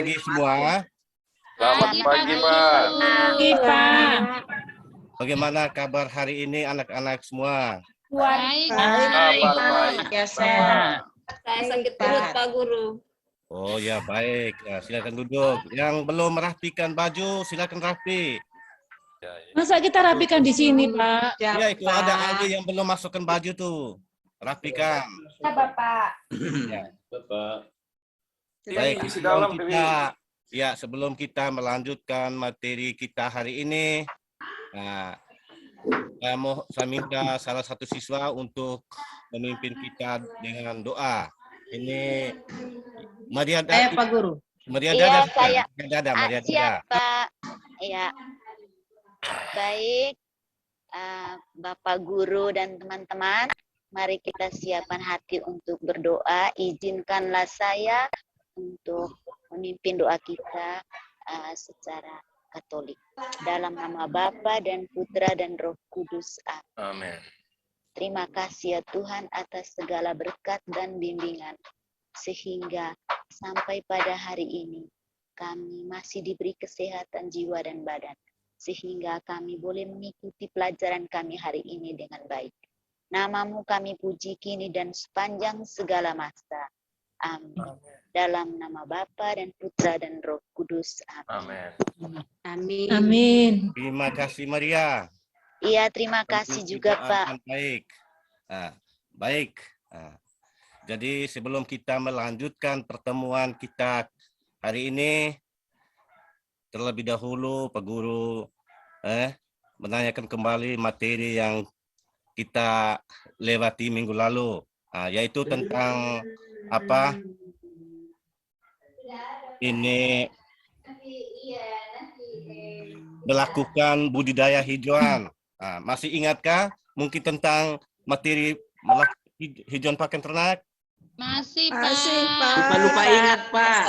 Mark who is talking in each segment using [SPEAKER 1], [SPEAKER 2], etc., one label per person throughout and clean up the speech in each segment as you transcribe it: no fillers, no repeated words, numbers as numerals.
[SPEAKER 1] Pagi semua.
[SPEAKER 2] Selamat pagi, Pak.
[SPEAKER 3] Pagi, Pak.
[SPEAKER 1] Bagaimana kabar hari ini anak-anak semua?
[SPEAKER 3] Baik.
[SPEAKER 2] Kabar baik.
[SPEAKER 3] Ya, saya
[SPEAKER 4] sakit perut, Pak Guru.
[SPEAKER 1] Oh ya, baik. Nah, silakan duduk. Yang belum merapikan baju, silakan rapi.
[SPEAKER 3] Masa kita rapikan di sini, Pak?
[SPEAKER 1] Ya, itu ada Ali yang belum masukkan baju tuh. Rapikan.
[SPEAKER 4] Ya, Bapak.
[SPEAKER 1] Ya.
[SPEAKER 2] Bapak.
[SPEAKER 1] Baik,
[SPEAKER 2] Isi dalam,
[SPEAKER 1] sebelum kita melanjutkan materi kita hari ini, nah, saya minta salah satu siswa untuk memimpin kita dengan doa. Ini Maria Dada.
[SPEAKER 5] Pak Guru.
[SPEAKER 1] Maria
[SPEAKER 6] Iya,
[SPEAKER 1] Dada.
[SPEAKER 6] saya.
[SPEAKER 1] Maria Dada.
[SPEAKER 6] Siap, Pak. Ya. Baik, Bapak Guru dan teman-teman, mari kita siapkan hati untuk berdoa. Izinkanlah saya untuk memimpin doa kita secara Katolik. Dalam nama Bapa dan Putra dan Roh Kudus.
[SPEAKER 2] Amin.
[SPEAKER 6] Terima kasih ya Tuhan atas segala berkat dan bimbingan. Sehingga sampai pada hari ini kami masih diberi kesehatan jiwa dan badan. Sehingga kami boleh mengikuti pelajaran kami hari ini dengan baik. Namamu kami puji kini dan sepanjang segala masa. Amin. Dalam nama Bapa dan Putra dan Roh Kudus. Amin.
[SPEAKER 5] Amin.
[SPEAKER 3] Amin.
[SPEAKER 1] Terima kasih Maria.
[SPEAKER 6] Iya, terima kasih juga Pak.
[SPEAKER 1] Baik. Baik. Jadi sebelum kita melanjutkan pertemuan kita hari ini, terlebih dahulu Pak Guru menanyakan kembali materi yang kita lewati minggu lalu, yaitu tentang apa? Ini melakukan budidaya hijauan. Masih ingatkah mungkin tentang materi hijauan pakan ternak?
[SPEAKER 4] Masih, Pak.
[SPEAKER 5] Masih, Pak. Lupa ingat, Pak.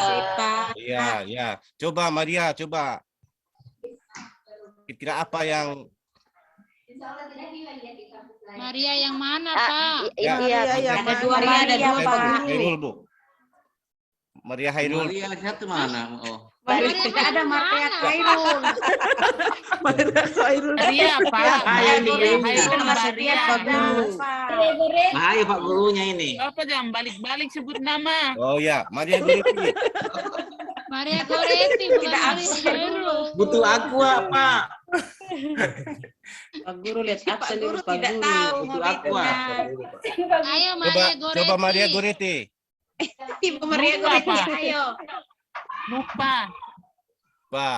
[SPEAKER 1] Iya. Coba Maria, coba. Kira apa yang
[SPEAKER 4] Maria yang mana, Pak?
[SPEAKER 6] Iya,
[SPEAKER 5] Ada dua Pak Guru.
[SPEAKER 1] Hairul, Bu. Maria Hairul.
[SPEAKER 5] Maria satu mana? Oh.
[SPEAKER 4] Maria ada Maria
[SPEAKER 5] Khairul.
[SPEAKER 4] Maria, Pak.
[SPEAKER 5] Maria Pak Guru. Ayo Pak Gurunya ini.
[SPEAKER 4] Bapak jangan balik-balik sebut nama.
[SPEAKER 1] Oh ya, Maria Goreti.
[SPEAKER 4] Maria Goretti, bukan Maria Khairul.
[SPEAKER 5] Butuh aku, Pak.
[SPEAKER 7] Pak Guru lihat absen dulu, Pak
[SPEAKER 5] Tidak
[SPEAKER 7] Guru.
[SPEAKER 5] tahu butuh aku.
[SPEAKER 4] Ayo Maria Goretti.
[SPEAKER 1] Coba Maria Goreti.
[SPEAKER 5] Ibu Maria
[SPEAKER 4] Lupa,
[SPEAKER 5] Goretti,
[SPEAKER 4] Pak.
[SPEAKER 5] ayo.
[SPEAKER 4] Lupa.
[SPEAKER 1] Pak.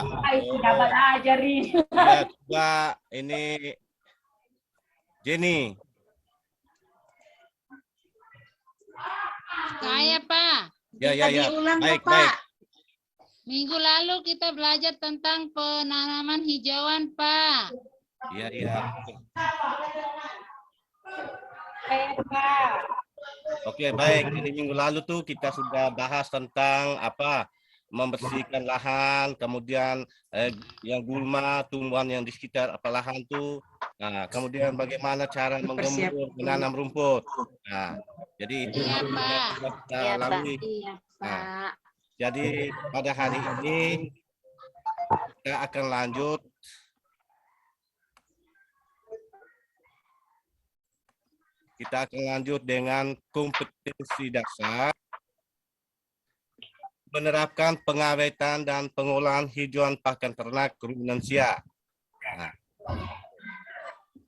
[SPEAKER 7] Dapat aja nih.
[SPEAKER 1] Ya, coba ini Jenny.
[SPEAKER 4] Saya, Pak.
[SPEAKER 1] Ya.
[SPEAKER 5] Diulang,
[SPEAKER 1] Baik.
[SPEAKER 4] Minggu lalu kita belajar tentang penanaman hijauan, Pak.
[SPEAKER 1] Iya. Oke, baik. Jadi minggu lalu tuh kita sudah bahas tentang apa? Membersihkan lahan, kemudian yang gulma, tumbuhan yang di sekitar lahan tuh. Nah, kemudian bagaimana cara menggembur, menanam rumput. Nah, jadi itu
[SPEAKER 4] Iya, Pak.
[SPEAKER 1] kita
[SPEAKER 6] Iya, Pak.
[SPEAKER 1] lalui.
[SPEAKER 6] Iya,
[SPEAKER 1] Nah, jadi pada hari ini kita akan lanjut dengan kompetensi dasar menerapkan pengawetan dan pengolahan hijauan pakan ternak ruminansia. Nah,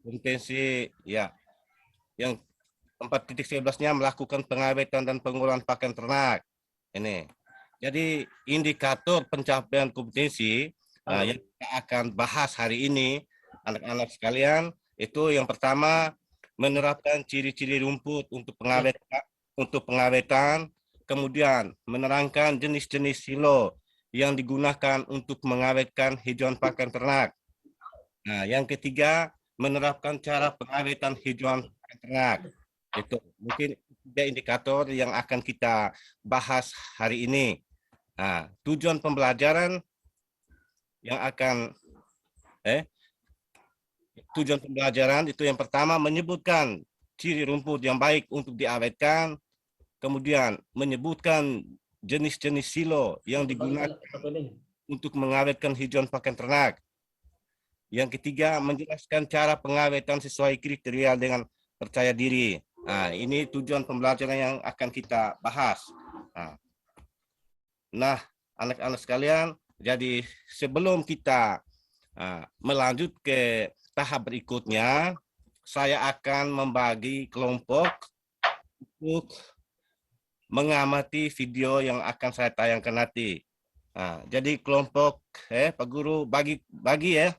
[SPEAKER 1] kompetensi ya yang 4.11-nya melakukan pengawetan dan pengolahan pakan ternak. Ini. Jadi indikator pencapaian kompetensi yang kita akan bahas hari ini anak-anak sekalian itu yang pertama menerapkan ciri-ciri rumput untuk pengawetan, kemudian menerangkan jenis-jenis silo yang digunakan untuk mengawetkan hijauan pakan ternak. Nah, yang ketiga menerapkan cara pengawetan hijauan pakan ternak. Itu mungkin tiga indikator yang akan kita bahas hari ini. Nah, tujuan pembelajaran yang akan tujuan pembelajaran itu yang pertama menyebutkan ciri rumput yang baik untuk diawetkan, kemudian menyebutkan jenis-jenis silo yang digunakan untuk mengawetkan hijauan pakan ternak. Yang ketiga, menjelaskan cara pengawetan sesuai kriteria dengan percaya diri. Nah, ini tujuan pembelajaran yang akan kita bahas. Nah, anak-anak sekalian, jadi sebelum kita melanjut ke tahap berikutnya, saya akan membagi kelompok untuk mengamati video yang akan saya tayangkan nanti. Jadi kelompok, Pak Guru bagi ya.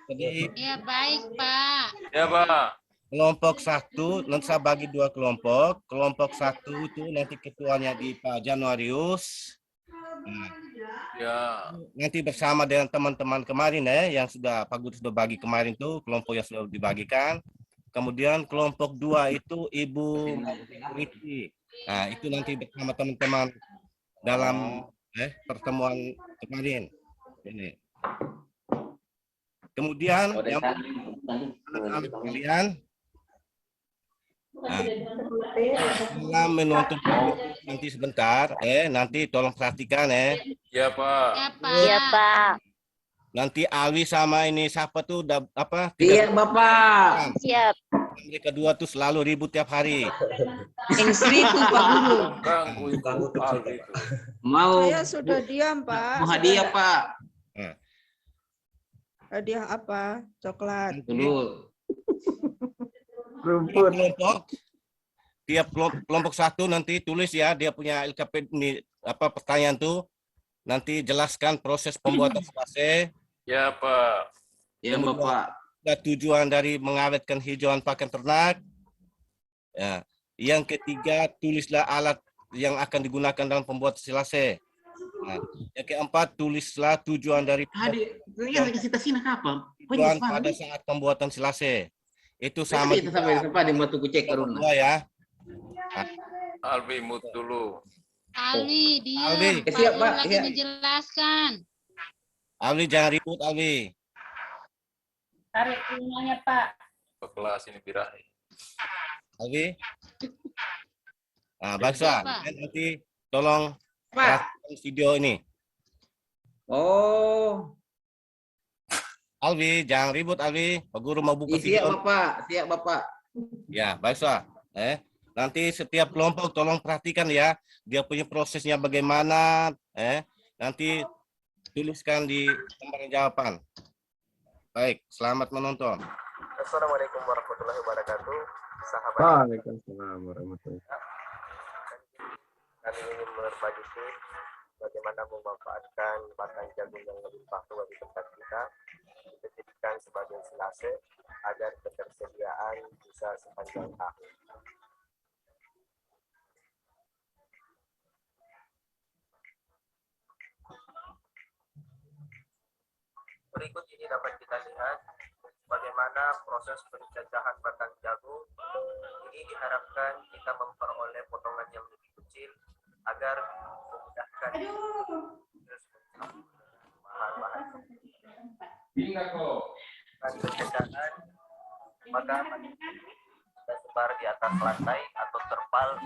[SPEAKER 1] Jadi
[SPEAKER 4] Ya, baik, Pak.
[SPEAKER 2] Ya, Pak.
[SPEAKER 1] kelompok 1 nanti saya bagi 2 kelompok. Kelompok 1 itu nanti ketuanya di Pak Januarius.
[SPEAKER 2] Ya.
[SPEAKER 1] Nanti bersama dengan teman-teman kemarin yang sudah Pak Guru sudah bagi kemarin tuh kelompok yang sudah dibagikan. Kemudian kelompok 2 itu Ibu Riti. Nah, itu nanti bersama teman-teman dalam pertemuan kemarin. Ini. Kemudian yang anak-anak kalian dalam menonton nanti sebentar, nanti tolong perhatikan
[SPEAKER 2] Ya, Pak.
[SPEAKER 4] Ya, Pak.
[SPEAKER 6] Iya, Pak.
[SPEAKER 1] Nanti Alwi sama ini siapa tuh apa?
[SPEAKER 5] Iya, Bapak.
[SPEAKER 6] Siap.
[SPEAKER 1] Mereka dua tuh selalu ribut tiap hari.
[SPEAKER 5] Yang itu Pak Guru.
[SPEAKER 2] Ganggu itu. Aldi itu.
[SPEAKER 5] Mau
[SPEAKER 8] Saya sudah diam, Pak.
[SPEAKER 5] mau hadiah, Pak.
[SPEAKER 8] Hadiah apa? Coklat.
[SPEAKER 5] Dulu.
[SPEAKER 1] Tiap kelompok 1 nanti tulis ya, dia punya LKP ini apa pertanyaan tuh. Nanti jelaskan proses pembuatan selase.
[SPEAKER 2] Ya, Pak.
[SPEAKER 5] Ya, Bapak.
[SPEAKER 1] Tujuan dari mengawetkan hijauan pakan ternak. Ya. Yang ketiga, tulislah alat yang akan digunakan dalam pembuatan silase. Nah, yang keempat, tulislah tujuan dari
[SPEAKER 5] Lihat kita sini apa?
[SPEAKER 1] tujuan pada saat pembuatan silase. Itu sama
[SPEAKER 5] Kita sampai di batu kucek karuna.
[SPEAKER 1] dua ya.
[SPEAKER 2] Albi mut dulu.
[SPEAKER 4] Alwi, dia.
[SPEAKER 1] Alwi.
[SPEAKER 4] Pak
[SPEAKER 5] Siap,
[SPEAKER 4] Guru
[SPEAKER 5] Pak.
[SPEAKER 4] lagi
[SPEAKER 5] Siap.
[SPEAKER 4] menjelaskan.
[SPEAKER 1] Alwi jangan ribut Alwi.
[SPEAKER 7] Tarik bunganya, Pak.
[SPEAKER 2] Ke kelas ini birahi.
[SPEAKER 1] Alwi. Nah, Baksa,
[SPEAKER 4] Pak.
[SPEAKER 1] nanti tolong
[SPEAKER 5] Pak.
[SPEAKER 1] perhatikan video ini.
[SPEAKER 5] Oh,
[SPEAKER 1] Alwi, jangan ribut Alwi. Pak Guru mau buka
[SPEAKER 5] siap,
[SPEAKER 1] video.
[SPEAKER 5] Bapak. Siap, Bapak.
[SPEAKER 1] Ya, Baksa. Nanti setiap kelompok tolong perhatikan ya. Dia punya prosesnya bagaimana. Nanti tuliskan di lembar jawaban. Baik, selamat menonton.
[SPEAKER 9] Assalamualaikum warahmatullahi wabarakatuh. Sahabat.
[SPEAKER 10] Waalaikumsalam warahmatullahi wabarakatuh.
[SPEAKER 9] Kami ingin berbagi tips bagaimana memanfaatkan batang jagung yang lebih waktu bagi tempat kita dijadikan sebagai silase agar ketersediaan bisa sepanjang tahun. Berikut ini dapat kita lihat bagaimana proses penjajahan batang jagung. Ini diharapkan kita memperoleh potongan yang lebih kecil agar memudahkan bahan-bahan penjajahan. Maka kita sebar di atas lantai atau terpal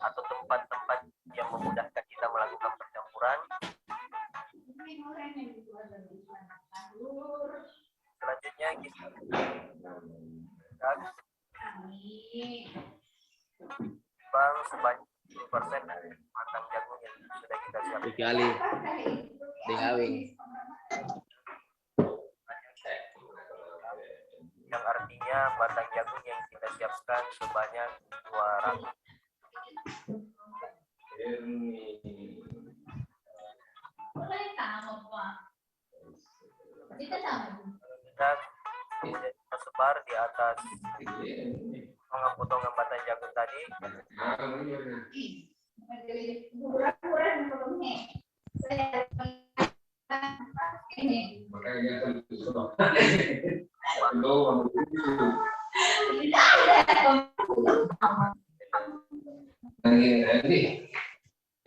[SPEAKER 9] atau tempat-tempat yang memudahkan kita melakukan percampuran. Selanjutnya kita bang sebanyak 10% dari batang jagung yang sudah kita siapkan.
[SPEAKER 5] Sekali. Dingawing.
[SPEAKER 9] Yang artinya batang jagung yang kita siapkan sebanyak 200. Kemudian kita sebar di atas potongan batang jagung tadi.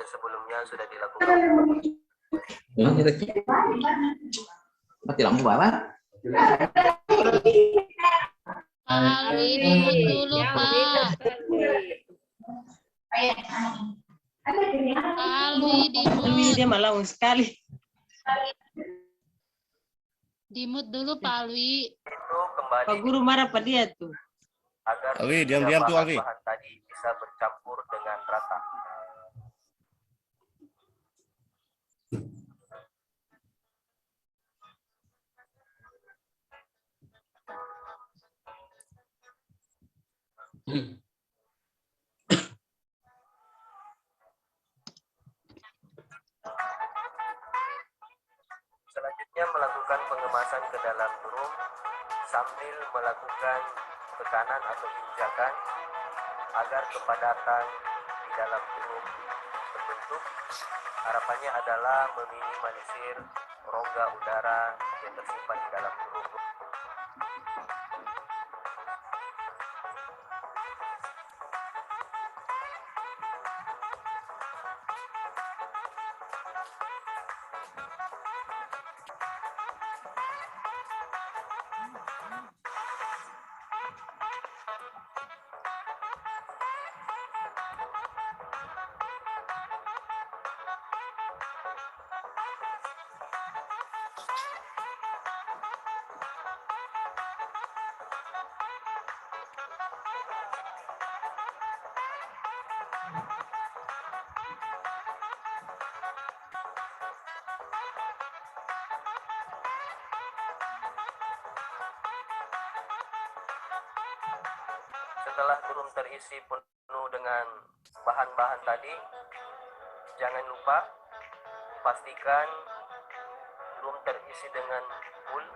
[SPEAKER 9] Sebelumnya sudah dilakukan.
[SPEAKER 5] Mati lampu Bapak.
[SPEAKER 4] Alwi, dulu, Pak. Pak Alwi
[SPEAKER 7] Alwi
[SPEAKER 4] dimut.
[SPEAKER 7] dia malah sekali.
[SPEAKER 4] Dimut dulu Pak Alwi.
[SPEAKER 9] Itu kembali
[SPEAKER 7] Pak Guru marah pada dia tuh.
[SPEAKER 9] agar
[SPEAKER 1] Alwi,
[SPEAKER 9] tiga
[SPEAKER 1] diam-diam tuh, Alwi.
[SPEAKER 9] bahan-bahan tadi bisa bercampur dengan rata. Selanjutnya melakukan pengemasan ke dalam drum sambil melakukan tekanan atau injakan agar kepadatan di dalam drum terbentuk. Harapannya adalah meminimalisir rongga udara yang tersimpan di dalam drum. Setelah drum terisi penuh dengan bahan-bahan tadi, jangan lupa pastikan drum terisi dengan full.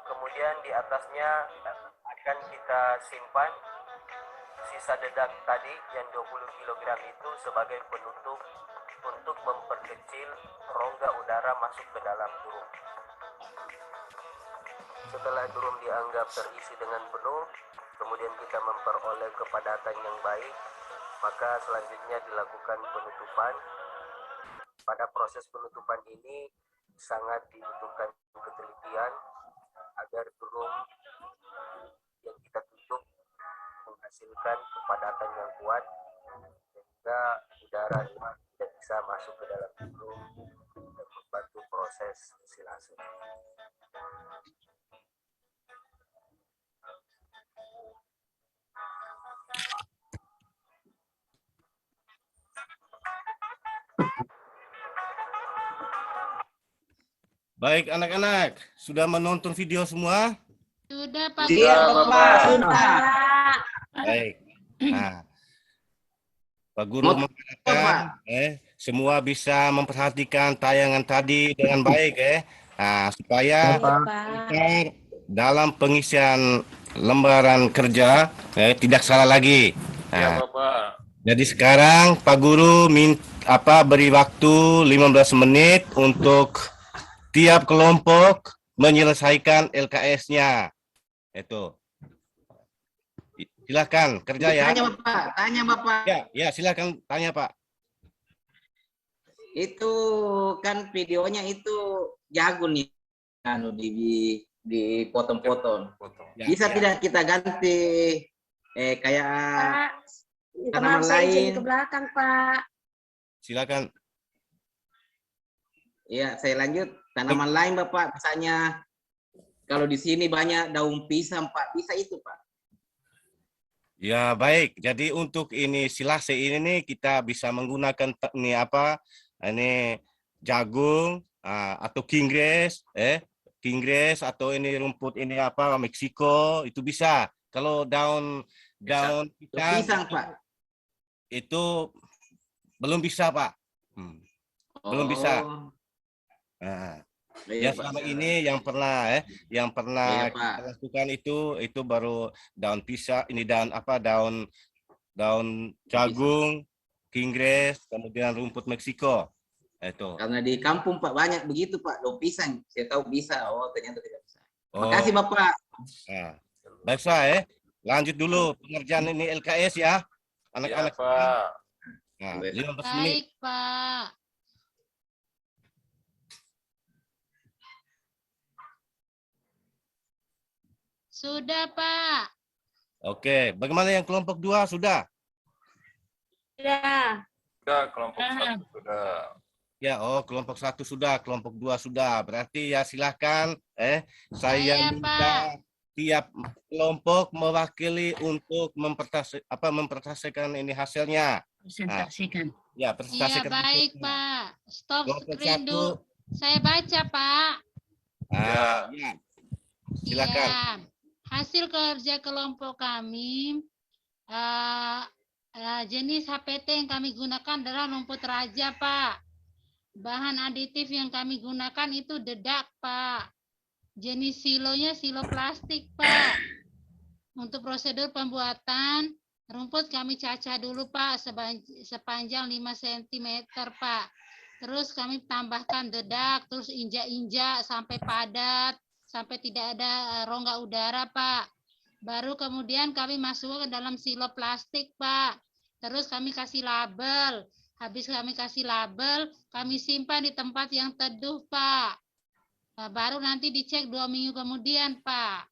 [SPEAKER 9] Kemudian di atasnya akan kita simpan sisa dedak tadi yang 20 kg itu sebagai penutup untuk memperkecil rongga udara masuk ke dalam drum. Setelah drum dianggap terisi dengan penuh, kemudian kita memperoleh kepadatan yang baik, maka selanjutnya dilakukan penutupan. Pada proses penutupan ini sangat dibutuhkan ketelitian agar drum yang kita tutup menghasilkan kepadatan yang kuat sehingga udara tidak bisa masuk ke dalam drum dan membantu proses silase.
[SPEAKER 1] Baik anak-anak, sudah menonton video semua?
[SPEAKER 4] Sudah Pak
[SPEAKER 5] Iya,
[SPEAKER 4] Guru.
[SPEAKER 5] Bapak.
[SPEAKER 1] Baik. Nah, Pak Guru mengatakan semua bisa memperhatikan tayangan tadi dengan baik Nah, supaya ntar dalam pengisian lembaran kerja tidak salah lagi.
[SPEAKER 2] Ya,
[SPEAKER 1] Nah,
[SPEAKER 2] Bapak.
[SPEAKER 1] jadi sekarang Pak Guru beri waktu 15 menit untuk tiap kelompok menyelesaikan LKS-nya. Itu. Silakan kerja ya.
[SPEAKER 5] Tanya Bapak.
[SPEAKER 1] Ya, silakan tanya Pak.
[SPEAKER 5] Itu kan videonya itu jago nih, anu dipotong-potong.
[SPEAKER 1] Ya,
[SPEAKER 5] Bisa
[SPEAKER 1] ya.
[SPEAKER 5] tidak kita ganti kayak tanaman lain?
[SPEAKER 7] Ke belakang, Pak.
[SPEAKER 1] Silakan.
[SPEAKER 5] Iya, saya lanjut. Tanaman lain Bapak, misalnya kalau di sini banyak daun pisang Pak, bisa itu Pak?
[SPEAKER 1] Ya baik, jadi untuk ini silase ini nih kita bisa menggunakan ini jagung atau kingres, atau ini rumput ini Meksiko itu bisa. Kalau daun
[SPEAKER 5] pisang Pak,
[SPEAKER 1] itu belum bisa Pak, belum bisa. Nah,
[SPEAKER 5] iya,
[SPEAKER 1] selama
[SPEAKER 5] Pak.
[SPEAKER 1] ini yang pernah
[SPEAKER 5] Iya,
[SPEAKER 1] kita lakukan itu baru daun pisang, ini daun jagung, kingres, kemudian rumput Meksiko. Itu.
[SPEAKER 5] Karena di kampung Pak banyak begitu Pak, daun pisang. Saya tahu bisa, ternyata tidak bisa.
[SPEAKER 1] Oh.
[SPEAKER 5] Makasih Bapak.
[SPEAKER 1] Nah, baik saya lanjut dulu pengerjaan ini LKS ya, anak-anak.
[SPEAKER 2] Ya, Pak.
[SPEAKER 1] Nah, 15 menit.
[SPEAKER 4] Baik Pak. Sudah Pak.
[SPEAKER 1] Oke, bagaimana yang kelompok 2 sudah?
[SPEAKER 7] Sudah.
[SPEAKER 2] Sudah, kelompok 1 sudah.
[SPEAKER 1] Ya, oh kelompok 1 sudah, kelompok 2 sudah. Berarti ya silakan saya
[SPEAKER 4] Saya,
[SPEAKER 1] minta
[SPEAKER 4] Pak.
[SPEAKER 1] tiap kelompok mewakili untuk mempresentasikan ini hasilnya.
[SPEAKER 3] Presentasikan.
[SPEAKER 1] Ya,
[SPEAKER 4] Iya,
[SPEAKER 1] presentasikan
[SPEAKER 4] baik,
[SPEAKER 1] hasilnya.
[SPEAKER 4] Pak. Stop
[SPEAKER 1] Kelompok
[SPEAKER 4] screen
[SPEAKER 1] 1.
[SPEAKER 4] dulu. Saya baca, Pak.
[SPEAKER 1] Ya. Silakan.
[SPEAKER 4] Iya. Hasil kerja kelompok kami, jenis HPT yang kami gunakan adalah rumput raja, Pak. Bahan aditif yang kami gunakan itu dedak, Pak. Jenis silonya silo plastik, Pak. Untuk prosedur pembuatan, rumput kami cacah dulu, Pak, sepanjang 5 cm, Pak. Terus kami tambahkan dedak, terus injak-injak sampai padat, sampai tidak ada rongga udara, Pak. Baru kemudian kami masukkan ke dalam silo plastik, Pak. Terus kami kasih label. Habis kami kasih label, kami simpan di tempat yang teduh, Pak. Nah, baru nanti dicek 2 minggu kemudian, Pak.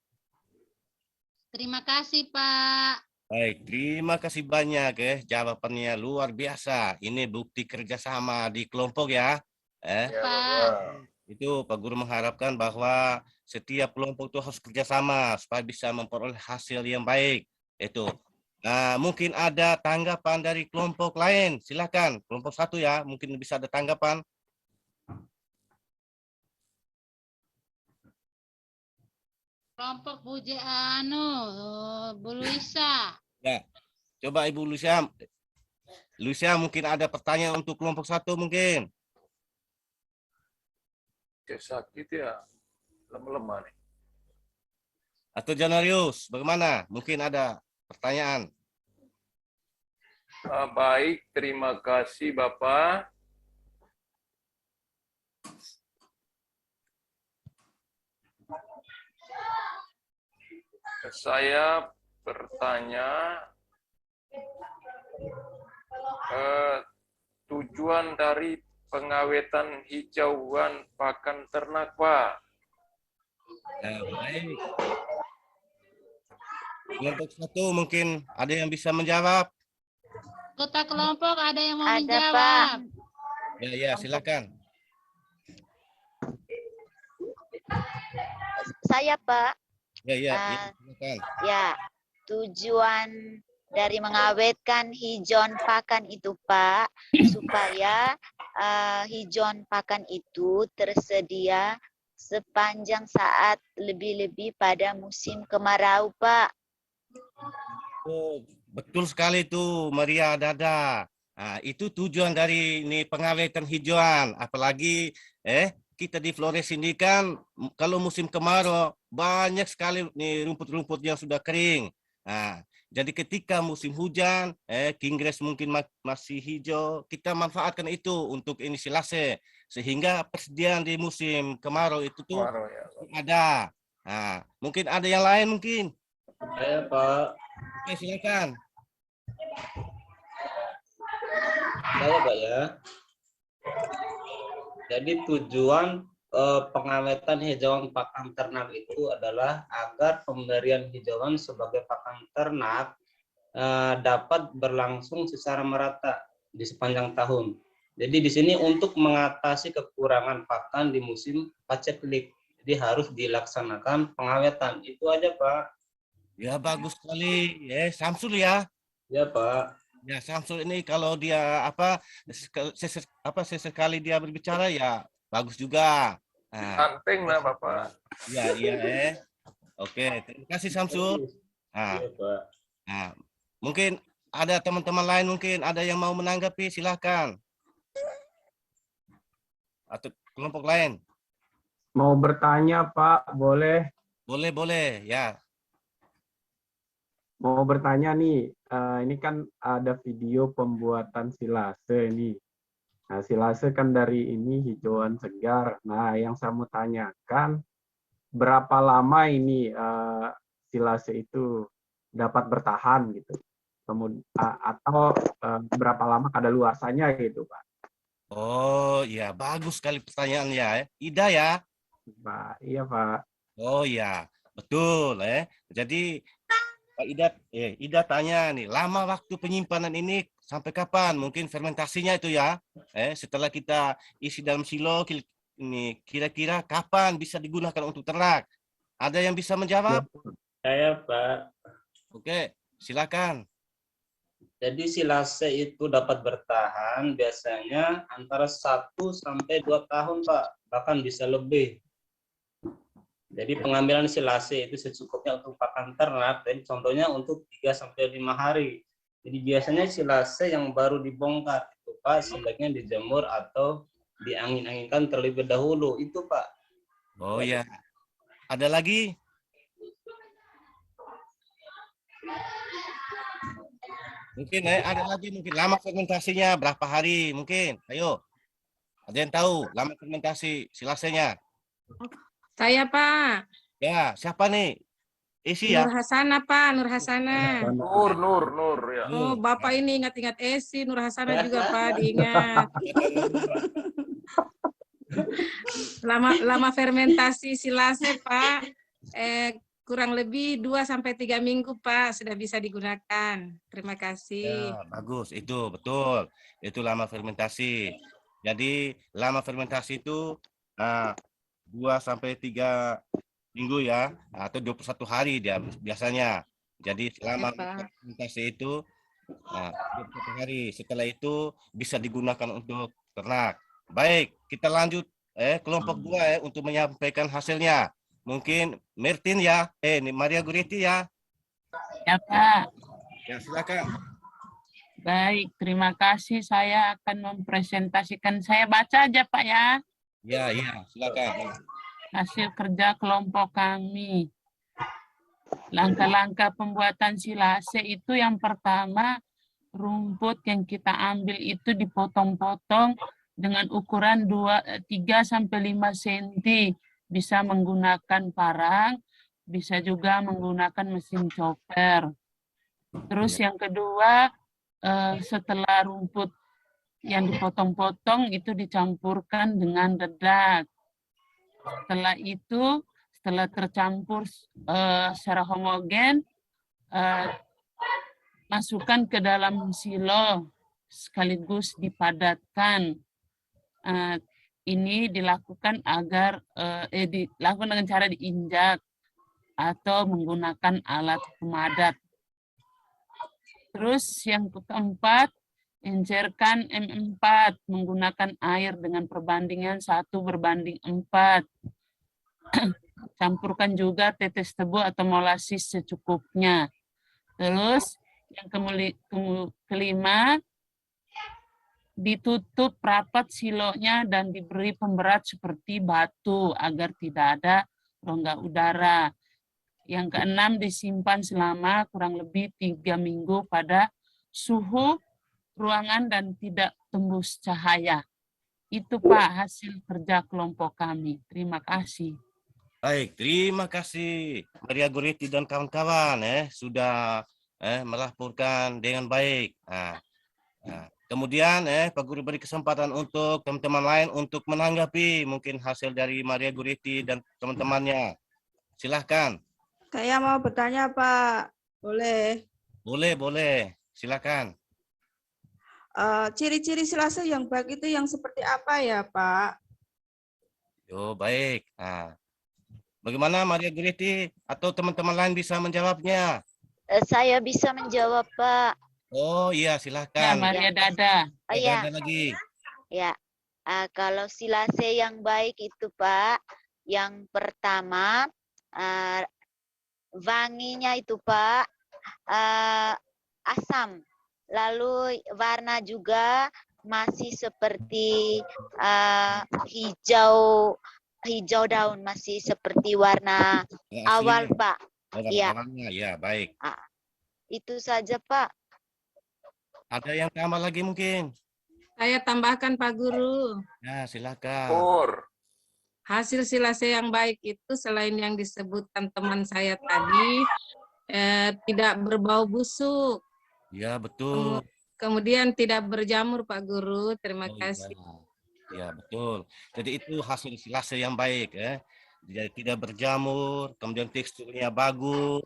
[SPEAKER 4] Terima kasih, Pak.
[SPEAKER 1] Baik, terima kasih banyak jawabannya luar biasa. Ini bukti kerjasama di kelompok ya.
[SPEAKER 4] Pak.
[SPEAKER 1] Itu Pak Guru mengharapkan bahwa setiap kelompok itu harus kerjasama supaya bisa memperoleh hasil yang baik. Itu. Nah, mungkin ada tanggapan dari kelompok lain. Silakan, kelompok 1 ya, mungkin bisa ada tanggapan.
[SPEAKER 4] Kelompok Bu Luisa.
[SPEAKER 1] Ya, coba Ibu Lucia. Lucia mungkin ada pertanyaan untuk kelompok 1 mungkin.
[SPEAKER 2] Kayak sakit ya. Lemah-lemah nih.
[SPEAKER 1] Atau Janarius, bagaimana? Mungkin ada pertanyaan.
[SPEAKER 2] Baik, terima kasih Bapak. Saya bertanya, tujuan dari pengawetan hijauan pakan ternak, Pak.
[SPEAKER 1] Baik. Kelompok 1 mungkin ada yang bisa menjawab.
[SPEAKER 4] Kota kelompok ada yang mau
[SPEAKER 6] Ada,
[SPEAKER 4] menjawab?
[SPEAKER 1] Ya, silakan.
[SPEAKER 6] Saya, Pak.
[SPEAKER 1] Ya, silakan.
[SPEAKER 6] Ya, tujuan dari mengawetkan hijauan pakan itu, Pak, supaya hijauan pakan itu tersedia sepanjang saat, lebih-lebih pada musim kemarau, Pak.
[SPEAKER 1] Oh, betul sekali tuh Maria Dada. Nah, itu tujuan dari ini pengawetan hijauan. Apalagi kita di Flores ini kan kalau musim kemarau banyak sekali nih rumput-rumput yang sudah kering. Nah, jadi ketika musim hujan, kingres mungkin masih hijau, kita manfaatkan itu untuk inisialase sehingga persediaan di musim kemarau itu tuh ada. Nah, mungkin ada yang lain mungkin.
[SPEAKER 10] Saya Pak.
[SPEAKER 1] Oke, silakan.
[SPEAKER 10] Saya Pak ya. Jadi tujuan pengawetan hijauan pakan ternak itu adalah agar pemberian hijauan sebagai pakan ternak dapat berlangsung secara merata di sepanjang tahun. Jadi di sini untuk mengatasi kekurangan pakan di musim paceklik, jadi harus dilaksanakan pengawetan. Itu aja Pak.
[SPEAKER 1] Ya bagus sekali, Samsul ya.
[SPEAKER 10] Ya Pak.
[SPEAKER 1] Ya Samsul ini kalau dia sesekali dia berbicara ya bagus juga.
[SPEAKER 2] Penting lah Bapak.
[SPEAKER 1] Iya. Oke, terima kasih Samsul.
[SPEAKER 10] Ya, Pak.
[SPEAKER 1] Nah, mungkin ada teman-teman lain mungkin ada yang mau menanggapi, silakan. Atau kelompok lain.
[SPEAKER 11] Mau bertanya Pak, boleh?
[SPEAKER 1] Boleh, ya.
[SPEAKER 11] Mau bertanya nih, ini kan ada video pembuatan silase ini. Nah, silase kan dari ini hijauan segar. Nah, yang saya mau tanyakan, berapa lama ini silase itu dapat bertahan gitu? Kemudian atau berapa lama kadaluarsanya gitu, Pak?
[SPEAKER 1] Oh, ya bagus sekali pertanyaannya. Ida ya?
[SPEAKER 11] Pak, iya Pak.
[SPEAKER 1] Oh ya, betul. Jadi Pak Ida tanya nih, lama waktu penyimpanan ini sampai kapan mungkin fermentasinya itu ya? Setelah kita isi dalam silo, ini kira-kira kapan bisa digunakan untuk ternak? Ada yang bisa menjawab?
[SPEAKER 10] Saya, Pak.
[SPEAKER 1] Oke, silakan.
[SPEAKER 10] Jadi silase itu dapat bertahan biasanya antara 1 sampai 2 tahun, Pak. Bahkan bisa lebih. Jadi pengambilan silase itu secukupnya untuk pakan ternak, dan contohnya untuk 3 sampai 5 hari. Jadi biasanya silase yang baru dibongkar itu, Pak, sebaiknya dijemur atau diangin-anginkan terlebih dahulu. Itu, Pak.
[SPEAKER 1] Oh ya. Ada lagi? Mungkin ada lagi mungkin lama fermentasinya berapa hari mungkin? Ayo. Ada yang tahu lama fermentasi silasenya?
[SPEAKER 3] Saya, Pak.
[SPEAKER 1] Ya, siapa nih? Isi ya?
[SPEAKER 3] Nur Hasana, Pak. Nur Hasana.
[SPEAKER 2] Nur ya.
[SPEAKER 3] Oh, Bapak ini ingat-ingat Esi. Nur Hasana juga, Pak. Diingat. Lama fermentasi silase, Pak. Kurang lebih 2 sampai 3 minggu, Pak, sudah bisa digunakan. Terima kasih.
[SPEAKER 1] Ya, bagus. Itu betul. Itu lama fermentasi. Jadi lama fermentasi itu 2 sampai 3 minggu ya, atau 21 hari dia biasanya. Jadi selama fermentasi itu 21 hari. Setelah itu bisa digunakan untuk ternak. Baik, kita lanjut kelompok 2 untuk menyampaikan hasilnya. Mungkin Martin ya, Maria Guretti ya.
[SPEAKER 12] Ya, Pak.
[SPEAKER 1] Ya, silakan.
[SPEAKER 12] Baik, terima kasih. Saya akan mempresentasikan. Saya baca aja, Pak ya.
[SPEAKER 1] Ya, silakan.
[SPEAKER 12] Hasil kerja kelompok kami. Langkah-langkah pembuatan silase itu yang pertama, rumput yang kita ambil itu dipotong-potong dengan ukuran 3 sampai 5 cm. Bisa menggunakan parang, bisa juga menggunakan mesin chopper. Terus yang kedua, setelah rumput yang dipotong-potong itu dicampurkan dengan dedak. Setelah itu, setelah tercampur secara homogen, masukkan ke dalam silo sekaligus dipadatkan. Ini dilakukan agar dilakukan dengan cara diinjak atau menggunakan alat pemadat. Terus yang keempat, encerkan M4 menggunakan air dengan perbandingan 1:4. Campurkan juga tetes tebu atau molasis secukupnya. Terus yang kelima, ditutup rapat silonya dan diberi pemberat seperti batu agar tidak ada rongga udara. Yang keenam, disimpan selama kurang lebih 3 minggu pada suhu ruangan dan tidak tembus cahaya. Itu, Pak, hasil kerja kelompok kami. Terima kasih.
[SPEAKER 1] Baik, terima kasih Maria Guretti dan kawan-kawan sudah melaporkan dengan baik. Kemudian Pak Guru beri kesempatan untuk teman-teman lain untuk menanggapi mungkin hasil dari Maria Guretti dan teman-temannya. Silahkan.
[SPEAKER 8] Saya mau bertanya, Pak. Boleh?
[SPEAKER 1] Boleh. Silakan.
[SPEAKER 8] Ciri-ciri silase yang baik itu yang seperti apa ya, Pak?
[SPEAKER 1] Baik. Bagaimana Maria Guretti atau teman-teman lain bisa menjawabnya?
[SPEAKER 6] Saya bisa menjawab, Pak.
[SPEAKER 1] Oh iya,
[SPEAKER 12] Ya,
[SPEAKER 1] silakan.
[SPEAKER 12] Maria Dada.
[SPEAKER 1] Ada lagi.
[SPEAKER 6] Ya, kalau silase yang baik itu, Pak, yang pertama wanginya itu, Pak, asam. Lalu warna juga masih seperti hijau daun, masih seperti warna awal, Pak.
[SPEAKER 1] Ya, baik.
[SPEAKER 6] Itu saja, Pak.
[SPEAKER 1] Ada yang tambah lagi mungkin?
[SPEAKER 3] Saya tambahkan, Pak Guru.
[SPEAKER 1] Ya, silakan.
[SPEAKER 3] Hasil silase yang baik itu selain yang disebutkan teman saya tadi, tidak berbau busuk.
[SPEAKER 1] Ya, betul.
[SPEAKER 3] Kemudian tidak berjamur, Pak Guru. Terima kasih.
[SPEAKER 1] Ya, betul. Jadi itu hasil silase yang baik. Jadi tidak berjamur, kemudian teksturnya bagus,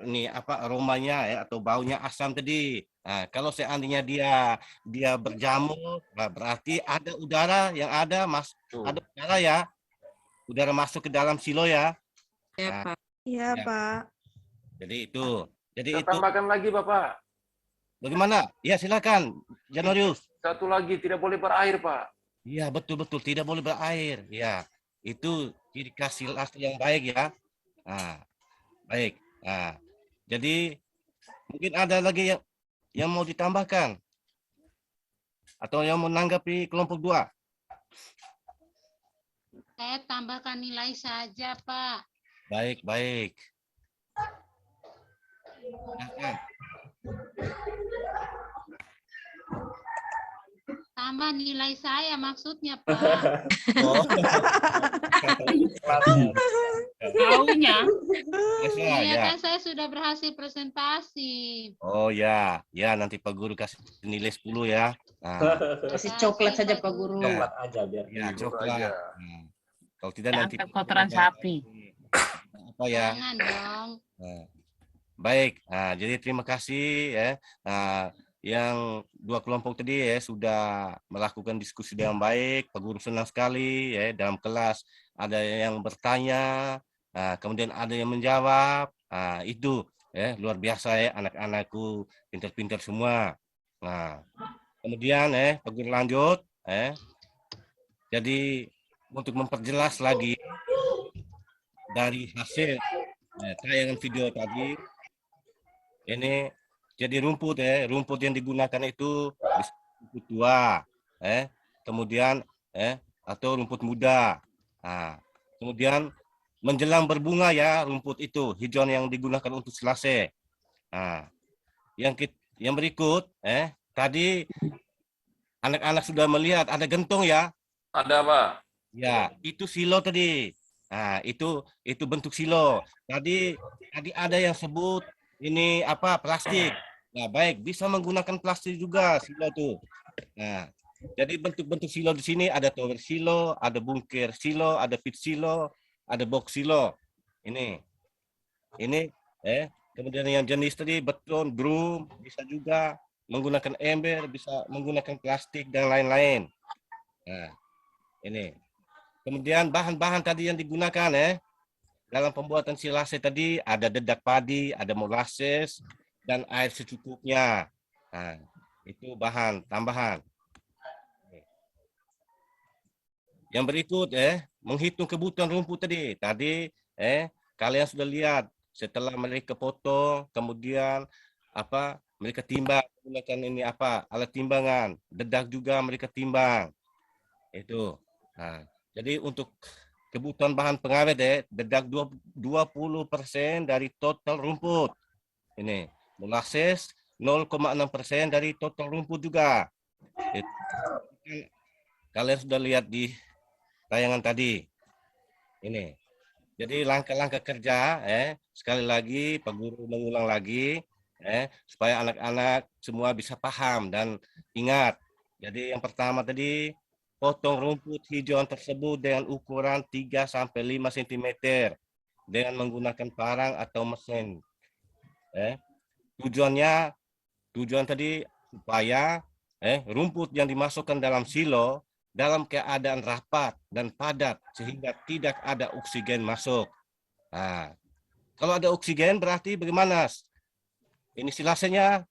[SPEAKER 1] ini apa aromanya ya atau baunya asam tadi. Nah, kalau seandainya dia berjamur, nah berarti ada udara yang ada ada udara ya, udara masuk ke dalam silo ya.
[SPEAKER 3] Ya,
[SPEAKER 1] Nah,
[SPEAKER 3] Pak.
[SPEAKER 8] Iya,
[SPEAKER 1] ya.
[SPEAKER 8] Pak.
[SPEAKER 1] Jadi itu. Jadi
[SPEAKER 2] Saya
[SPEAKER 1] itu
[SPEAKER 2] tambahkan lagi Bapak.
[SPEAKER 1] bagaimana? Ya silakan, Janorius.
[SPEAKER 2] Satu lagi, tidak boleh berair Pak.
[SPEAKER 1] Iya betul tidak boleh berair. Ya itu ciri khas silase yang baik ya. Nah, baik. Nah, jadi mungkin ada lagi yang mau ditambahkan atau yang menanggapi kelompok 2.
[SPEAKER 4] Saya tambahkan nilai saja, Pak.
[SPEAKER 1] Baik. Silahkan.
[SPEAKER 4] Tambah nilai saya maksudnya, Pak.
[SPEAKER 1] Oh.
[SPEAKER 12] Maunya.
[SPEAKER 4] Iya
[SPEAKER 1] Ya.
[SPEAKER 4] kan saya sudah berhasil presentasi.
[SPEAKER 1] Oh ya, nanti Pak Guru kasih nilai 10 ya. Nah,
[SPEAKER 7] Kasih coklat saja Pak Guru.
[SPEAKER 1] ya,
[SPEAKER 10] Coklat aja biar
[SPEAKER 1] ya coklat.
[SPEAKER 2] aja.
[SPEAKER 1] Nah, kalau tidak nanti
[SPEAKER 12] Kotoran sapi.
[SPEAKER 1] apa ya?
[SPEAKER 4] Jangan dong.
[SPEAKER 1] Nah, baik. Nah, jadi terima kasih ya. Nah, yang 2 kelompok tadi ya sudah melakukan diskusi dengan baik. Pak Guru senang sekali ya dalam kelas ada yang bertanya, kemudian ada yang menjawab. Itu ya luar biasa ya anak-anakku pintar-pintar semua. Nah, kemudian Pak Guru lanjut jadi untuk memperjelas lagi dari hasil tayangan video tadi ini jadi rumput yang digunakan itu bisa rumput tua kemudian atau rumput muda. Nah, kemudian menjelang berbunga ya rumput itu hijauan yang digunakan untuk silase. Nah, yang berikut tadi anak-anak sudah melihat ada gentong ya.
[SPEAKER 2] Ada Pak.
[SPEAKER 1] Ya, itu silo tadi. Nah, itu bentuk silo. Tadi ada yang sebut ini apa plastik. Nah, baik, bisa menggunakan plastik juga silo itu. Nah, jadi bentuk-bentuk silo di sini ada tower silo, ada bunker silo, ada pit silo, ada box silo. Ini kemudian yang jenis tadi beton, drum, bisa juga menggunakan ember, bisa menggunakan plastik dan lain-lain. Nah, ini. Kemudian bahan-bahan tadi yang digunakan dalam pembuatan silase tadi ada dedak padi, ada molasses dan air secukupnya. Nah, itu bahan tambahan. Yang berikut menghitung kebutuhan rumput tadi. Tadi kalian sudah lihat setelah mereka potong, kemudian mereka timbang menggunakan ini alat timbangan, dedak juga mereka timbang. Itu. Nah, jadi untuk kebutuhan bahan pengawet dedak 20% dari total rumput. Ini molasses 0,6% dari total rumput juga. Itu. Kalian sudah lihat di tayangan tadi. Ini. Jadi langkah-langkah kerja sekali lagi Pak Guru mengulang lagi supaya anak-anak semua bisa paham dan ingat. Jadi yang pertama tadi potong rumput hijauan tersebut dengan ukuran 3-5 cm dengan menggunakan parang atau mesin. Tujuan tadi supaya rumput yang dimasukkan dalam silo dalam keadaan rapat dan padat sehingga tidak ada oksigen masuk. Nah, kalau ada oksigen berarti bagaimana? Ini silasenya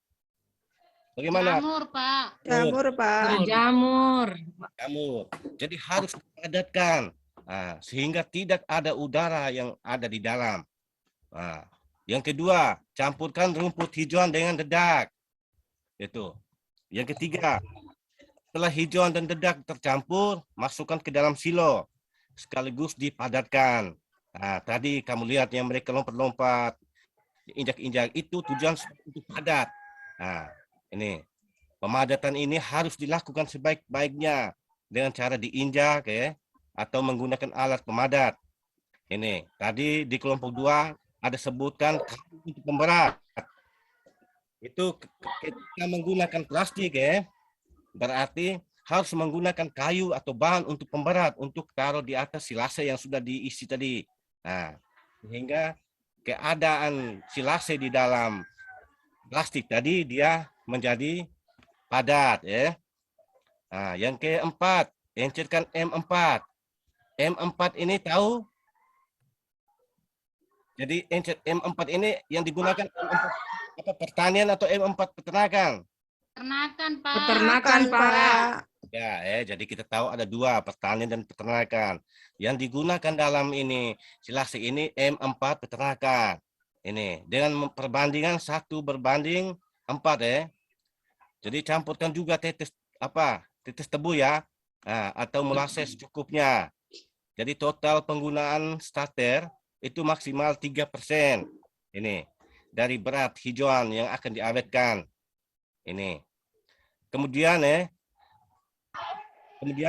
[SPEAKER 1] bagaimana?
[SPEAKER 4] Jamur, Pak.
[SPEAKER 8] Jamur, Pak.
[SPEAKER 3] Jamur.
[SPEAKER 1] Jadi harus dipadatkan sehingga tidak ada udara yang ada di dalam. Nah, yang kedua, campurkan rumput hijauan dengan dedak. Itu. Yang ketiga, setelah hijauan dan dedak tercampur, masukkan ke dalam silo sekaligus dipadatkan. Nah, tadi kamu lihat yang mereka lompat-lompat, injak-injak itu tujuan untuk padat. Nah, ini pemadatan ini harus dilakukan sebaik-baiknya dengan cara diinjak atau menggunakan alat pemadat. Ini tadi di kelompok 2 ada sebutkan untuk pemberat. Itu kita menggunakan plastik berarti harus menggunakan kayu atau bahan untuk pemberat untuk taruh di atas silase yang sudah diisi tadi. Nah, sehingga keadaan silase di dalam plastik tadi dia menjadi padat ya. Nah, yang keempat, encerkan M4. M4 ini tahu? Jadi encet M4 ini yang digunakan M4 apa pertanian atau M4 peternakan?
[SPEAKER 4] Peternakan, Pak.
[SPEAKER 3] Peternakan, Pak.
[SPEAKER 1] Ya, jadi kita tahu ada dua, pertanian dan peternakan. Yang digunakan dalam ini silase ini M4 peternakan. Ini dengan perbandingan 1:4 ya. Jadi campurkan juga tetes tebu ya, atau molasses cukupnya. Jadi total penggunaan starter itu maksimal 3% ini dari berat hijauan yang akan diawetkan. Ini. Kemudian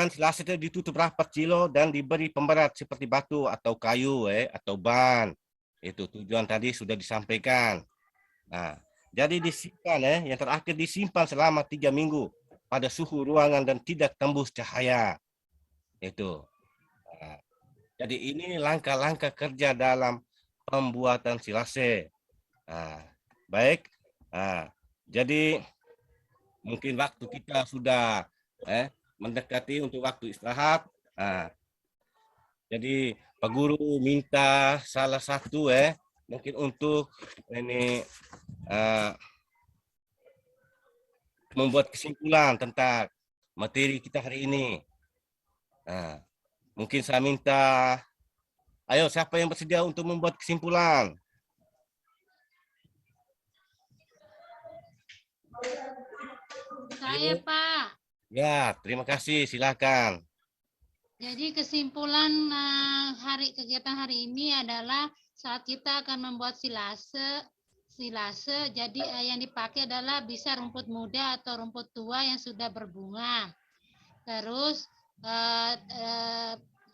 [SPEAKER 1] silase itu ditutup rapat silo dan diberi pemberat seperti batu atau kayu atau ban. Itu tujuan tadi sudah disampaikan. Nah, jadi disimpan yang terakhir disimpan selama 3 minggu pada suhu ruangan dan tidak tembus cahaya. Itu. Nah, jadi ini langkah-langkah kerja dalam pembuatan silase. Nah, baik. Nah, jadi mungkin waktu kita sudah mendekati untuk waktu istirahat. Nah, jadi Pak Guru minta salah satu mungkin untuk ini membuat kesimpulan tentang materi kita hari ini. Nah, mungkin saya minta, ayo siapa yang bersedia untuk membuat kesimpulan?
[SPEAKER 4] Saya, Pak.
[SPEAKER 1] Ya, terima kasih. Silakan.
[SPEAKER 4] Jadi kesimpulan kegiatan hari ini adalah saat kita akan membuat silase, jadi yang dipakai adalah bisa rumput muda atau rumput tua yang sudah berbunga. Terus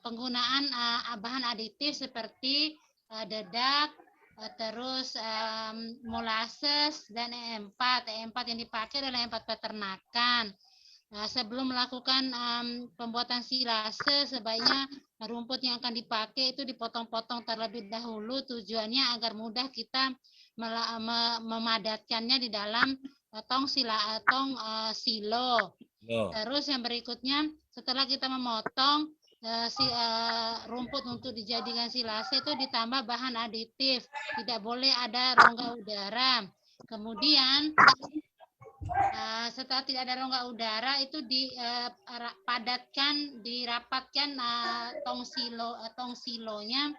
[SPEAKER 4] penggunaan bahan aditif seperti dedak, terus molasses dan E4. E4 yang dipakai adalah E4 peternakan. Sebelum melakukan pembuatan silase, sebaiknya rumput yang akan dipakai itu dipotong-potong terlebih dahulu, tujuannya agar mudah kita memadatkannya di dalam tong silo. Terus yang berikutnya, setelah kita memotong rumput untuk dijadikan silase itu ditambah bahan aditif, tidak boleh ada rongga udara. Kemudian setelah tidak ada rongga udara itu dirapatkan tong silonya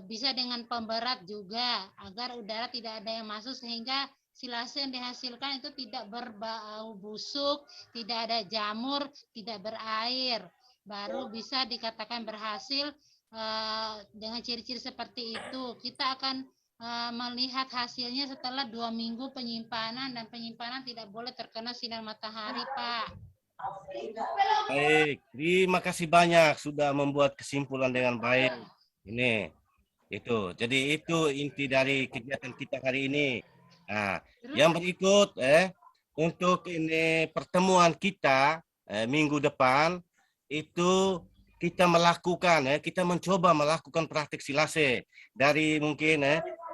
[SPEAKER 4] bisa dengan pemberat juga agar udara tidak ada yang masuk sehingga silase yang dihasilkan itu tidak berbau busuk, tidak ada jamur, tidak berair. Baru bisa dikatakan berhasil dengan ciri-ciri seperti itu. Kita akan melihat hasilnya setelah 2 minggu penyimpanan, dan penyimpanan tidak boleh terkena sinar matahari, Pak.
[SPEAKER 1] Baik, terima kasih banyak sudah membuat kesimpulan dengan baik. Ini, itu. Jadi itu inti dari kegiatan kita hari ini. Nah, yang berikut untuk ini pertemuan kita minggu depan itu kita mencoba melakukan praktik silase dari mungkin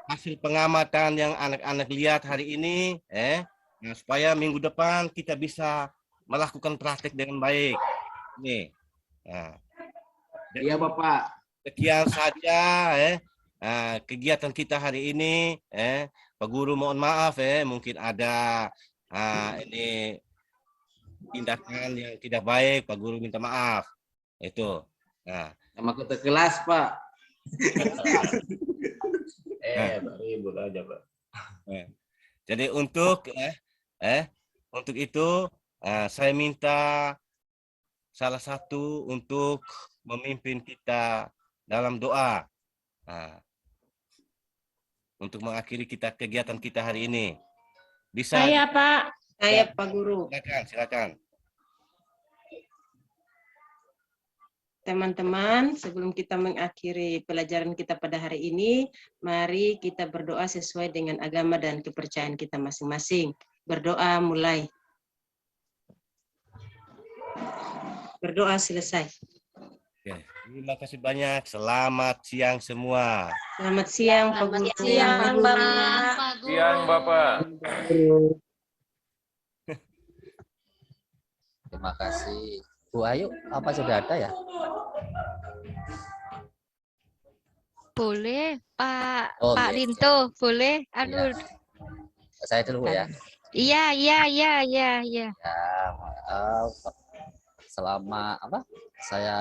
[SPEAKER 1] hasil pengamatan yang anak-anak lihat hari ini, supaya minggu depan kita bisa melakukan praktik dengan baik. Nih,
[SPEAKER 5] Iya Bapak.
[SPEAKER 1] Sekian saja kegiatan kita hari ini. Pak Guru mohon maaf mungkin ada ini tindakan yang tidak baik. Pak Guru minta maaf. Itu. Nah,
[SPEAKER 5] sama ketua kelas Pak.
[SPEAKER 10] Ribut aja Pak.
[SPEAKER 1] Jadi untuk itu saya minta salah satu untuk memimpin kita dalam doa untuk mengakhiri kegiatan kita hari ini. Bisa?
[SPEAKER 7] Saya Pak. Saya Pak Guru.
[SPEAKER 1] Silakan.
[SPEAKER 7] Teman-teman, sebelum kita mengakhiri pelajaran kita pada hari ini, mari kita berdoa sesuai dengan agama dan kepercayaan kita masing-masing. Berdoa mulai. Berdoa selesai.
[SPEAKER 1] Oke, terima kasih banyak. Selamat siang semua.
[SPEAKER 7] Selamat siang, Pak Guru.
[SPEAKER 8] Siang, Pak Guru.
[SPEAKER 2] Siang, Bapak.
[SPEAKER 13] Terima kasih. Bu Ayu, apa sudah ada ya?
[SPEAKER 14] Boleh, Pak
[SPEAKER 13] Oh,
[SPEAKER 14] Pak
[SPEAKER 13] iya.
[SPEAKER 14] Rinto, boleh?
[SPEAKER 13] Iya. Saya dulu ya.
[SPEAKER 14] Iya.
[SPEAKER 13] Ya, selama apa? Saya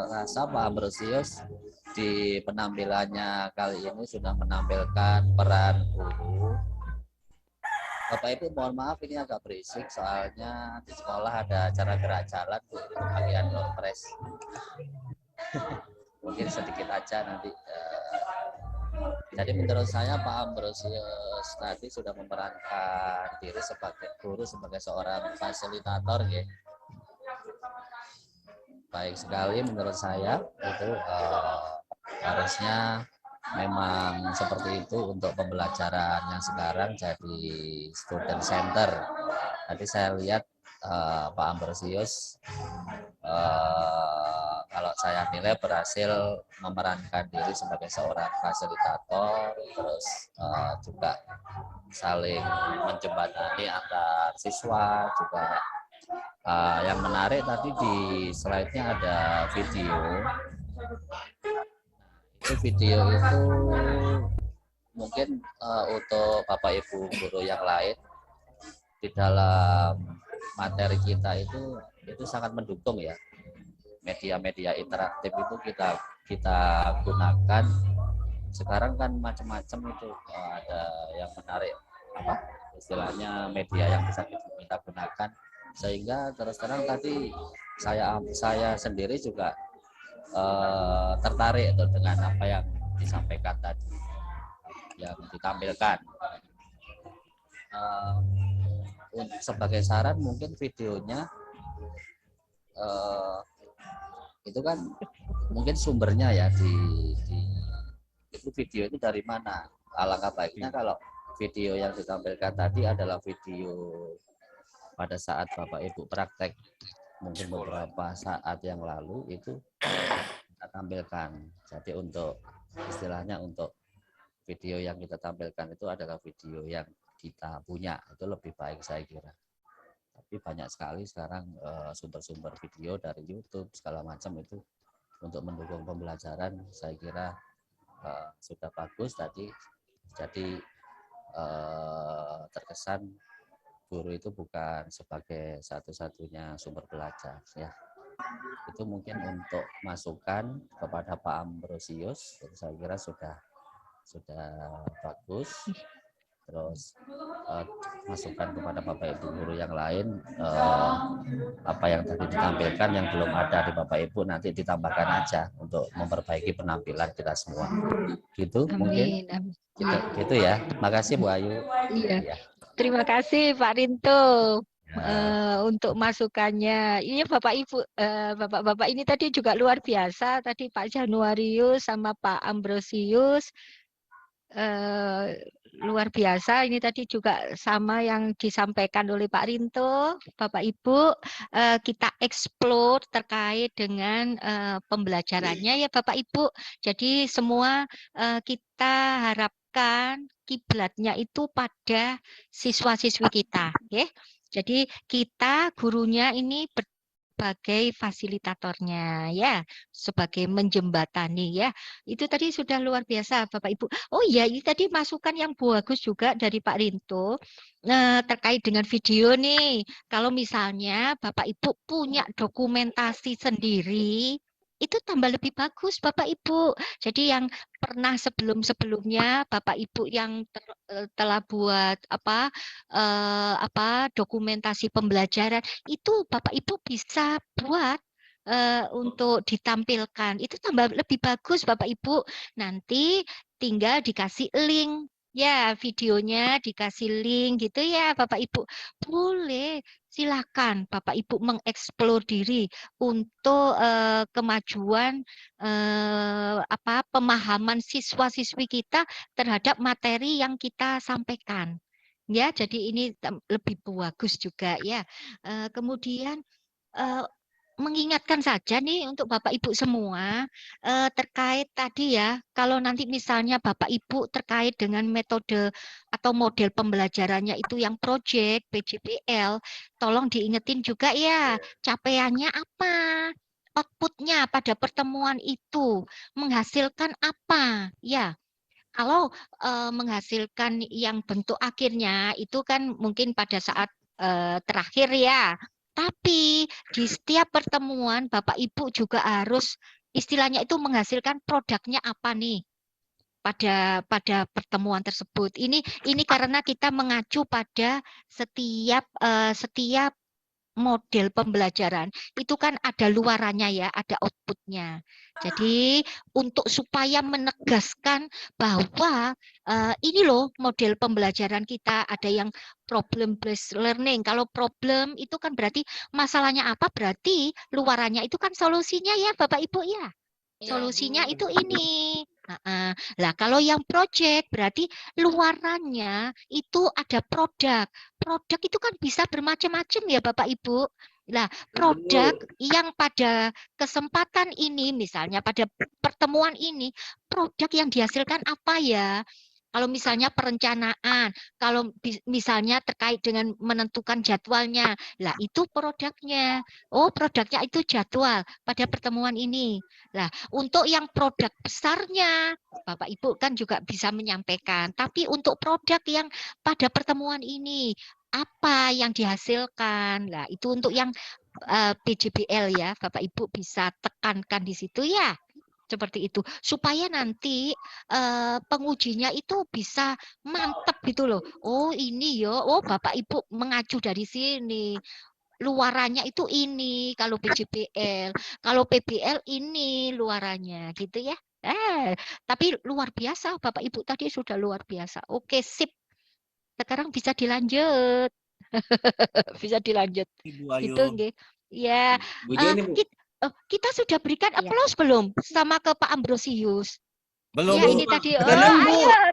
[SPEAKER 13] rasa Pak Ambrosius di penampilannya kali ini sudah menampilkan peran guru. Bapak Ibu mohon maaf ini agak berisik soalnya di sekolah ada acara gerak jalan Bu, bagian Lopres. Mungkin sedikit aja nanti. Jadi menurut saya Pak Ambrosius tadi sudah memerankan diri sebagai guru, sebagai seorang fasilitator ya. Baik sekali menurut saya itu harusnya memang seperti itu untuk pembelajaran yang sekarang jadi student center. Tadi saya lihat Pak Ambrosius kalau saya nilai berhasil memerankan diri sebagai seorang fasilitator, terus juga saling menjembatani antar siswa juga. Yang menarik tadi di slide-nya ada video. Itu video itu mungkin untuk Bapak Ibu guru yang lain di dalam materi kita itu sangat mendukung ya. Media-media interaktif itu kita gunakan. Sekarang kan macam-macam itu ada yang menarik apa istilahnya media yang bisa kita gunakan, sehingga terus terang tadi saya sendiri juga tertarik dengan apa yang disampaikan tadi, yang ditampilkan. Sebagai saran mungkin videonya itu kan mungkin sumbernya ya itu video itu dari mana. Alangkah baiknya kalau video yang ditampilkan tadi adalah video pada saat Bapak Ibu praktek mungkin beberapa saat yang lalu itu kita tampilkan. Jadi untuk istilahnya untuk video yang kita tampilkan itu adalah video yang kita punya, itu lebih baik saya kira. Tapi banyak sekali sekarang sumber-sumber video dari YouTube segala macam itu untuk mendukung pembelajaran, saya kira sudah bagus tadi. Jadi terkesan guru itu bukan sebagai satu-satunya sumber belajar ya. Itu mungkin untuk masukan kepada Pak Ambrosius, saya kira sudah bagus. Terus masukan kepada Bapak Ibu guru yang lain, apa yang tadi ditampilkan yang belum ada di Bapak Ibu nanti ditambahkan aja untuk memperbaiki penampilan kita semua. Gitu mungkin. Gitu ya. Makasih Bu Ayu.
[SPEAKER 14] Iya. Terima kasih Pak Rinto untuk masukannya. Ini Bapak Ibu, Bapak-bapak ini tadi juga luar biasa. Tadi Pak Januarius sama Pak Ambrosius luar biasa. Ini tadi juga sama yang disampaikan oleh Pak Rinto. Bapak Ibu, kita explore terkait dengan pembelajarannya ya Bapak Ibu. Jadi semua kita harapkan kiblatnya itu pada siswa-siswi kita, ya. Jadi kita gurunya ini sebagai fasilitatornya ya, sebagai menjembatani ya. Itu tadi sudah luar biasa Bapak Ibu. Oh iya, ini tadi masukan yang bagus juga dari Pak Rinto terkait dengan video nih. Kalau misalnya Bapak Ibu punya dokumentasi sendiri, itu tambah lebih bagus Bapak Ibu. Jadi yang pernah sebelum-sebelumnya Bapak Ibu yang telah buat dokumentasi pembelajaran itu Bapak Ibu bisa buat untuk ditampilkan. Itu tambah lebih bagus Bapak Ibu. Nanti tinggal dikasih link. Ya, videonya dikasih link gitu ya Bapak Ibu. Boleh, silakan Bapak Ibu mengeksplor diri untuk kemajuan pemahaman siswa-siswi kita terhadap materi yang kita sampaikan. Ya, jadi ini lebih bagus juga ya. Kemudian mengingatkan saja nih untuk Bapak Ibu semua terkait tadi ya, kalau nanti misalnya Bapak Ibu terkait dengan metode atau model pembelajarannya itu yang project PJBL, tolong diingetin juga ya, capaiannya apa, outputnya pada pertemuan itu menghasilkan apa, ya. Kalau menghasilkan yang bentuk akhirnya itu kan mungkin pada saat terakhir ya. Tapi di setiap pertemuan Bapak Ibu juga harus istilahnya itu menghasilkan produknya apa nih pada pertemuan tersebut. Ini karena kita mengacu pada setiap model pembelajaran itu kan ada luarannya ya, ada outputnya. Jadi untuk supaya menegaskan bahwa ini loh model pembelajaran kita, ada yang problem based learning. Kalau problem itu kan berarti masalahnya apa, berarti luarannya itu kan solusinya ya Bapak Ibu ya. Solusinya itu ini. Lah kalau yang project berarti luarannya itu ada produk. Produk itu kan bisa bermacam-macam ya Bapak Ibu. Nah, produk yang pada kesempatan ini misalnya pada pertemuan ini, produk yang dihasilkan apa ya? Kalau misalnya perencanaan, kalau misalnya terkait dengan menentukan jadwalnya, lah itu produknya. Oh, produknya itu jadwal pada pertemuan ini. Lah, untuk yang produk besarnya, Bapak Ibu kan juga bisa menyampaikan. Tapi untuk produk yang pada pertemuan ini, apa yang dihasilkan? Lah, itu untuk yang PJBL ya, Bapak Ibu bisa tekankan di situ ya. Seperti itu supaya nanti pengujinya itu bisa mantap gitu loh. Oh ini yo, oh Bapak Ibu mengacu dari sini. Luarannya itu ini kalau PJBL, kalau PBL ini luarannya gitu ya. Tapi luar biasa Bapak Ibu tadi sudah luar biasa. Oke, sip. Sekarang bisa dilanjut. Bisa dilanjut.
[SPEAKER 1] Ibu Ayu.
[SPEAKER 14] Itu nggih. Ya,
[SPEAKER 5] Bu Jenny, Bu.
[SPEAKER 14] kita sudah berikan aplaus belum sama ke Pak Ambrosius?
[SPEAKER 1] Belum,
[SPEAKER 14] Ya,
[SPEAKER 1] Bu.
[SPEAKER 14] ini tadi.
[SPEAKER 5] Belum, Bu.
[SPEAKER 14] Ayo